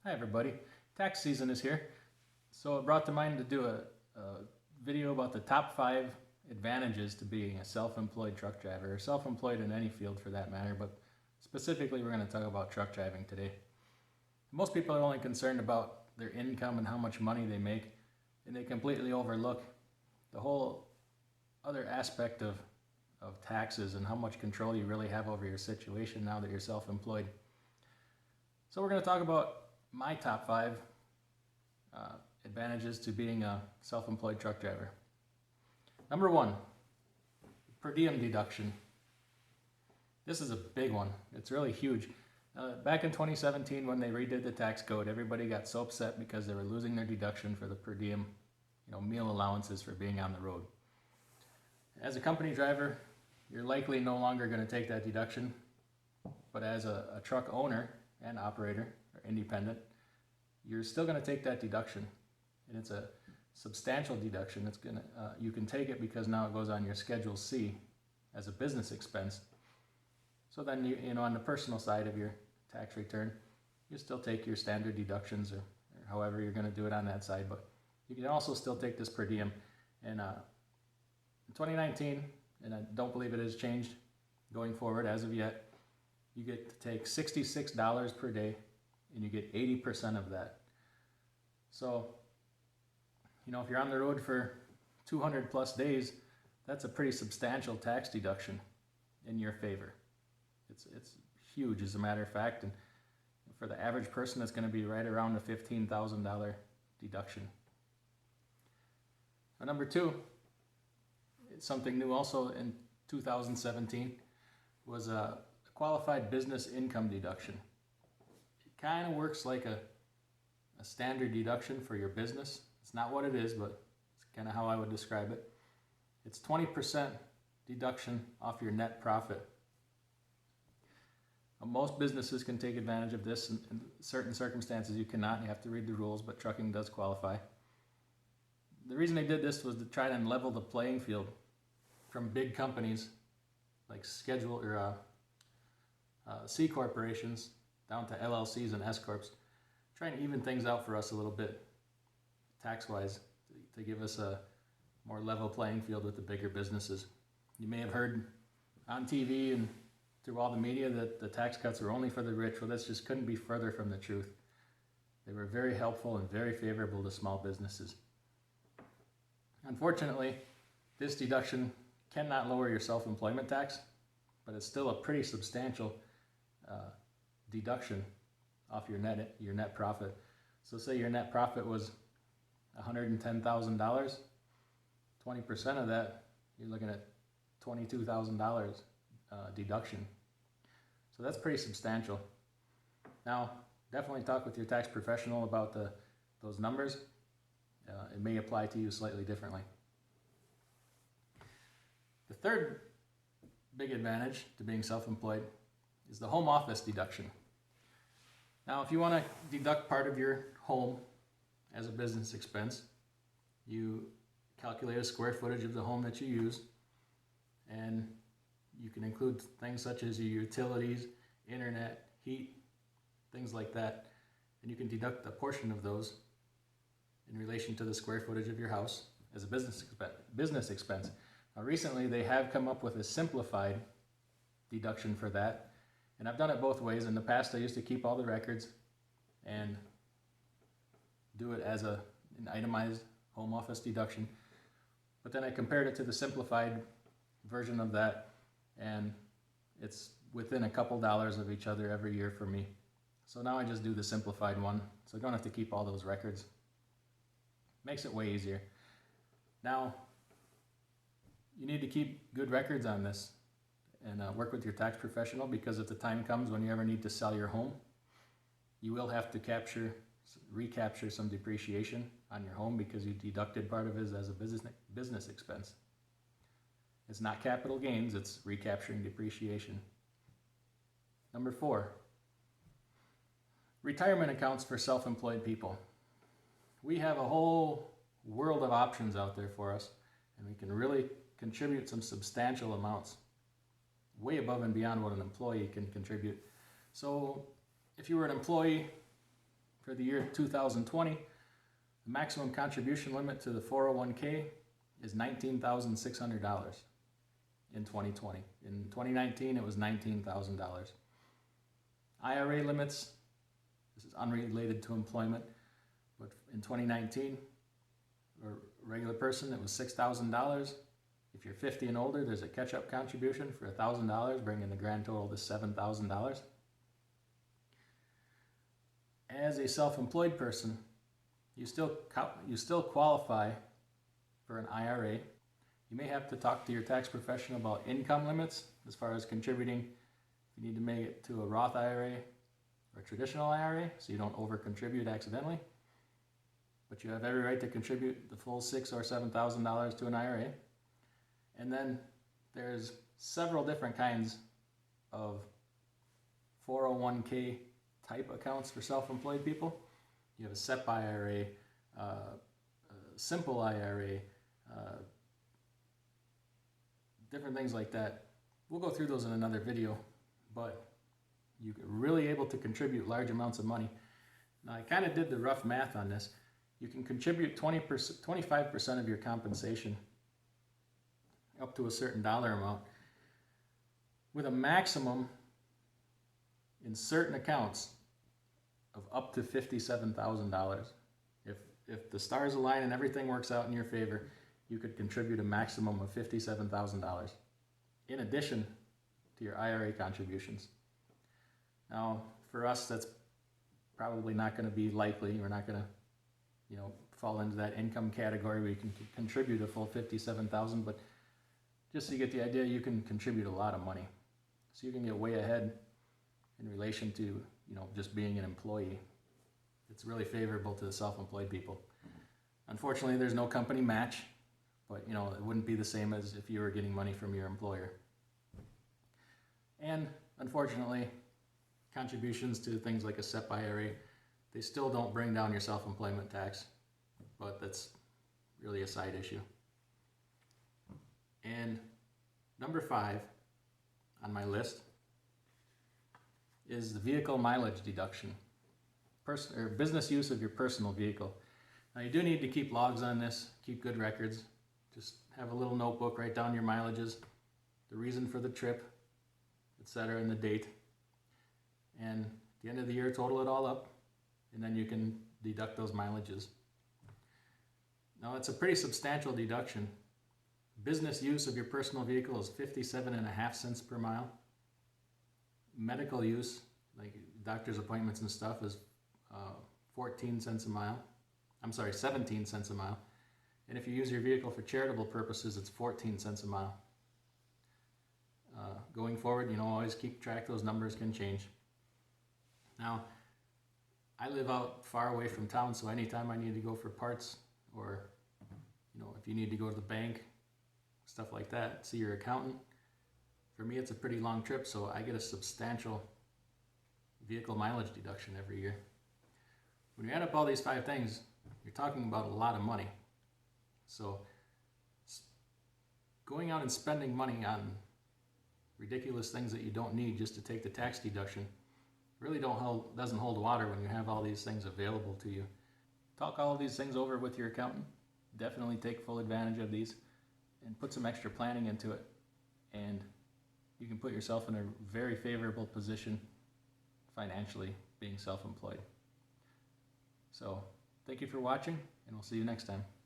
Hi everybody, tax season is here. So it brought to mind to do a video about the top 5 advantages to being a self-employed truck driver, or self-employed in any field for that matter, but specifically we're going to talk about truck driving today. Most people are only concerned about their income and how much money they make, and they completely overlook the whole other aspect of taxes and how much control you really have over your situation now that you're self-employed. So we're going to talk about my top 5 advantages to being a self-employed truck driver. Number 1, per diem deduction. This is a big one. It's really huge. Back in 2017 when they redid the tax code, everybody got so upset because they were losing their deduction for the per diem, meal allowances for being on the road. As a company driver, you're likely no longer going to take that deduction, but as a truck owner and operator, or independent, you're still going to take that deduction, and it's a substantial deduction. It's gonna you can take it because now it goes on your Schedule C as a business expense. So then you on the personal side of your tax return, you still take your standard deductions or however you're going to do it on that side, but you can also still take this per diem. And in 2019, and I don't believe it has changed going forward as of yet, you get to take $66 per day, and you get 80% of that. So, if you're on the road for 200 plus days, that's a pretty substantial tax deduction in your favor. It's huge, as a matter of fact, and for the average person, it's going to be right around a $15,000 deduction. Number 2, it's something new also in 2017, was a qualified business income deduction. It kind of works like a standard deduction for your business. It's not what it is, but it's kind of how I would describe it. It's 20% deduction off your net profit. Most businesses can take advantage of this. In certain circumstances you cannot. You have to read the rules, but trucking does qualify. The reason they did this was to try and level the playing field from big companies like schedule or C corporations down to LLCs and S corps, trying to even things out for us a little bit tax-wise to give us a more level playing field with the bigger businesses. You may have heard on TV and through all the media that the tax cuts are only for the rich. Well, this just couldn't be further from the truth. They were very helpful and very favorable to small businesses. Unfortunately, this deduction cannot lower your self-employment tax, but it's still a pretty substantial deduction off your net profit. So say your net profit was $110,000, 20% of that, you're looking at $22,000 deduction. So that's pretty substantial. Now, definitely talk with your tax professional about those numbers. It may apply to you slightly differently. The third big advantage to being self-employed is the home office deduction. Now, if you want to deduct part of your home as a business expense, you calculate a square footage of the home that you use, and you can include things such as your utilities, internet, heat, things like that, and you can deduct a portion of those in relation to the square footage of your house as a business expense. Now, recently they have come up with a simplified deduction for that, and I've done it both ways. In the past, I used to keep all the records and do it as an itemized home office deduction, but then I compared it to the simplified version of that, and it's within a couple dollars of each other every year for me. So now I just do the simplified one, so I don't have to keep all those records. Makes it way easier. Now, you need to keep good records on this and work with your tax professional, because if the time comes when you ever need to sell your home, you will have to recapture some depreciation on your home because you deducted part of it as a business expense. It's not capital gains, it's recapturing depreciation. Number 4, retirement accounts for self-employed people. We have a whole world of options out there for us, and we can really contribute some substantial amounts, way above and beyond what an employee can contribute. So if you were an employee For the year 2020, the maximum contribution limit to the 401k is $19,600 in 2020. In 2019, it was $19,000. IRA limits, this is unrelated to employment, but in 2019, for a regular person, it was $6,000. If you're 50 and older, there's a catch-up contribution for $1,000, bringing the grand total to $7,000. As a self-employed person, you still qualify for an IRA. You may have to talk to your tax professional about income limits as far as contributing. You need to make it to a Roth IRA or a traditional IRA so you don't over-contribute accidentally. But you have every right to contribute the full $6,000 or $7,000 to an IRA. And then there's several different kinds of 401k type accounts for self-employed people. You have a SEP IRA, a simple IRA, different things like that. We'll go through those in another video, but you're really able to contribute large amounts of money. Now, I kind of did the rough math on this. You can contribute 25% of your compensation up to a certain dollar amount with a maximum in certain accounts of up to $57,000. If the stars align and everything works out in your favor, you could contribute a maximum of $57,000 in addition to your IRA contributions. Now, for us, that's probably not going to be likely. We're not going to, fall into that income category where you can contribute a full $57,000, but just so you get the idea, you can contribute a lot of money. So you can get way ahead in relation to, just being an employee. It's really favorable to the self-employed people. Unfortunately, there's no company match, but it wouldn't be the same as if you were getting money from your employer. And unfortunately, contributions to things like a SEP IRA, they still don't bring down your self-employment tax, but that's really a side issue. And number 5 on my list is the vehicle mileage deduction, business use of your personal vehicle. Now, you do need to keep logs on this, keep good records. Just have a little notebook, write down your mileages, the reason for the trip, etc., and the date. And at the end of the year, total it all up, and then you can deduct those mileages. Now, it's a pretty substantial deduction. Business use of your personal vehicle is 57.5 cents per mile. Medical use, like doctor's appointments and stuff, is 17 cents a mile. And if you use your vehicle for charitable purposes, it's 14 cents a mile. Going forward, always keep track. Those numbers can change. Now, I live out far away from town, so anytime I need to go for parts, or if you need to go to the bank, stuff like that, see your accountant, for me it's a pretty long trip, so I get a substantial vehicle mileage deduction every year. When you add up all these 5 things, you're talking about a lot of money. So going out and spending money on ridiculous things that you don't need just to take the tax deduction really doesn't hold water when you have all these things available to you. Talk all of these things over with your accountant. Definitely take full advantage of these and put some extra planning into it, and you can put yourself in a very favorable position financially being self-employed. So thank you for watching, and we'll see you next time.